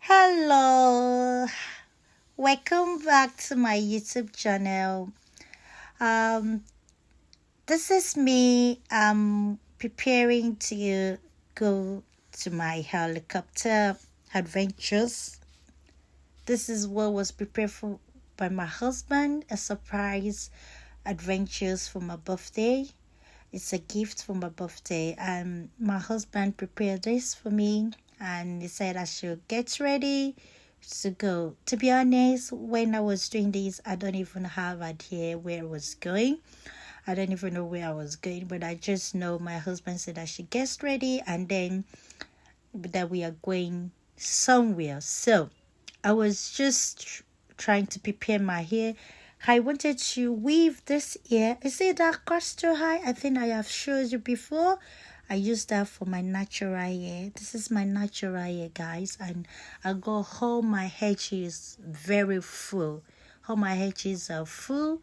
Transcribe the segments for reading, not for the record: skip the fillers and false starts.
Hello, welcome back to my YouTube channel. Um, this is me. I'm preparing to go to my helicopter adventures. This is what was prepared for by my husband, a surprise adventures for my birthday. It's a gift for my birthday, and my husband prepared this for me, and he said I should get ready to go. To be honest, when I was doing this, I don't even have idea where I was going. I don't even know where I was going, but I just know my husband said I should get ready, and then that we are going somewhere. So I was just trying to prepare my hair. I wanted to weave this ear. Is it that castor high? I think I have showed you before. I use that for my natural hair. This is my natural hair, guys, and I got all my edges very full. All my edges are full,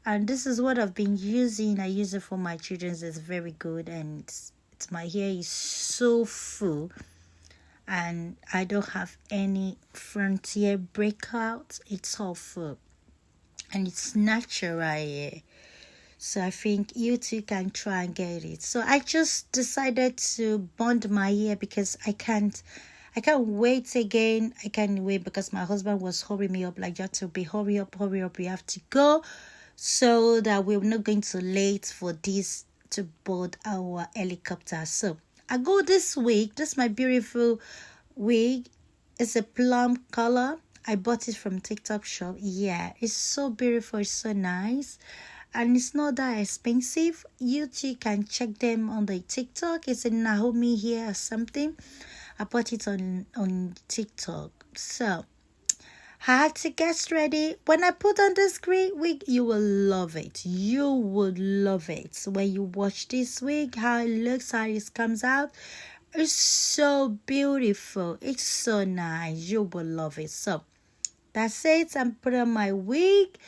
and this is what I've been using. I use it for my children's. It's very good, and it's my hair is so full, and I don't have any frontier breakout. It's all full, and it's natural hair. So I think you too can try and get it. So I just decided to bond my hair because I can't wait again. I can't wait because my husband was hurrying me up, like, you have to be hurry up, we have to go, so that we're not going to late for this to board our helicopter. So I go this week. This is my beautiful wig. It's a plum color. I bought it from TikTok shop. Yeah, it's so beautiful. It's so nice. And it's not that expensive. You too can check them on the TikTok. It's a Naomi hair or something. I bought it on TikTok. So I had to get ready. When I put on this great wig, you will love it. You would love it. When you watch this wig, how it looks, how it comes out. It's so beautiful. It's so nice. You will love it. So that's it. I'm putting on my wig.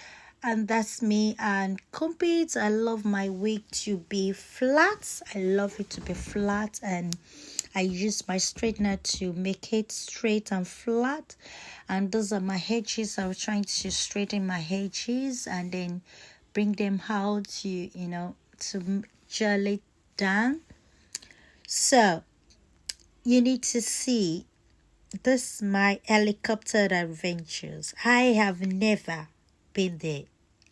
And that's me. And compete, I love my wig to be flat. I love it to be flat, and I use my straightener to make it straight and flat. And those are my edges. I was trying to straighten my edges and then bring them out to gel it down. So you need to see this, my helicopter adventures. I have never been there,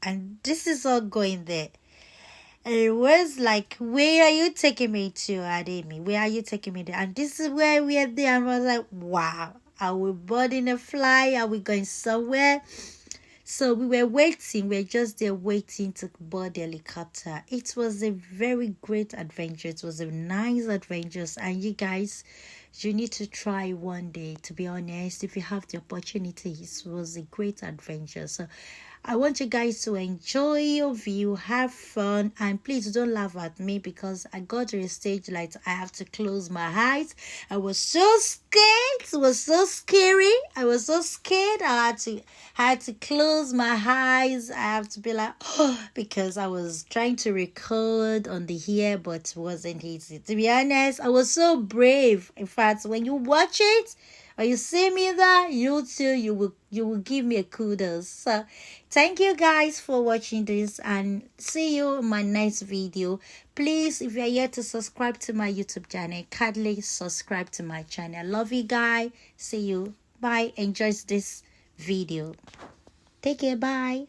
and this is all going there. And it was like, where are you taking me to, Ademi? Where are you taking me there? And this is where we are there. And I was like, wow, are we boarding a fly? Are we going somewhere? So we were waiting. We were just there waiting to board the helicopter. It was a very great adventure. It was a nice adventure. And you guys, you need to try one day, to be honest. If you have the opportunity, it was a great adventure. So I want you guys to enjoy your view, have fun, and please don't laugh at me because I got to a stage like I have to close my eyes. I was so scared. It was so scary. I was so scared. I had to close my eyes. I have to be like, oh, because I was trying to record on the hair, but it wasn't easy. To be honest, I was so brave. In fact, when you watch it, or you see me there, you too, you will give me a kudos. So thank you guys for watching this, and see you in my next video. Please, if you are yet to subscribe to my YouTube channel, kindly subscribe to my channel. Love you guys. See you. Bye. Enjoy this video. Take care. Bye.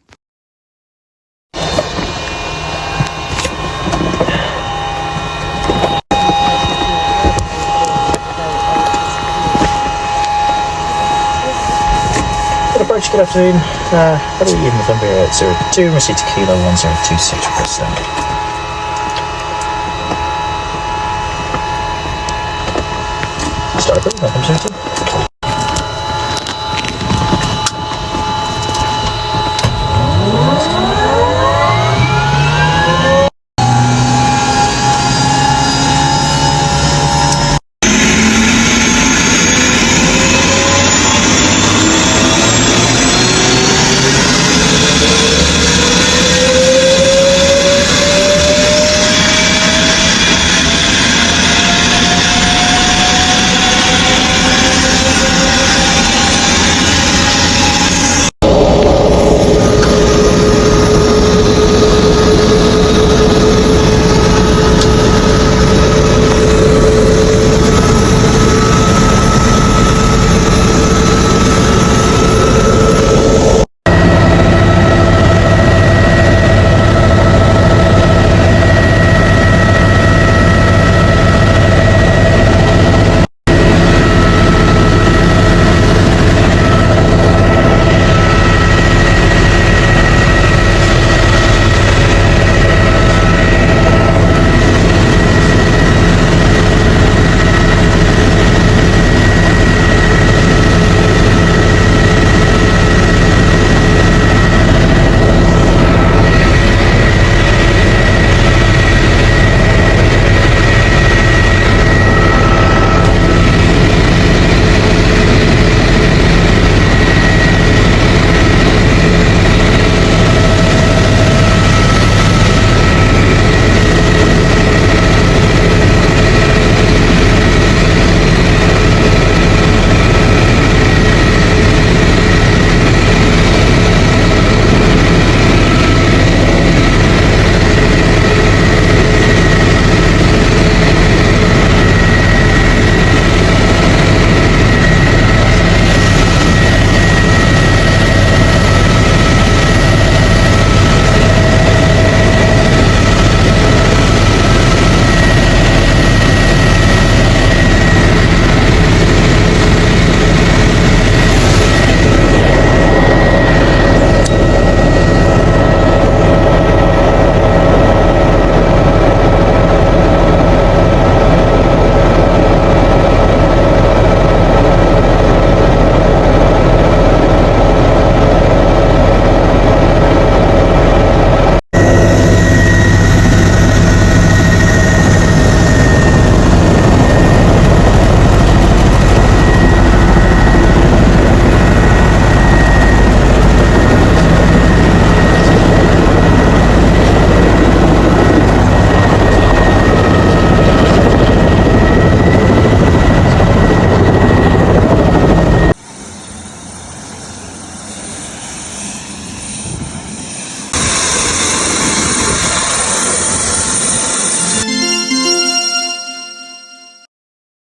Approach, good afternoon. How do we in November 02, Mercy Tequila 1026 request then. Starboard, welcome, sir.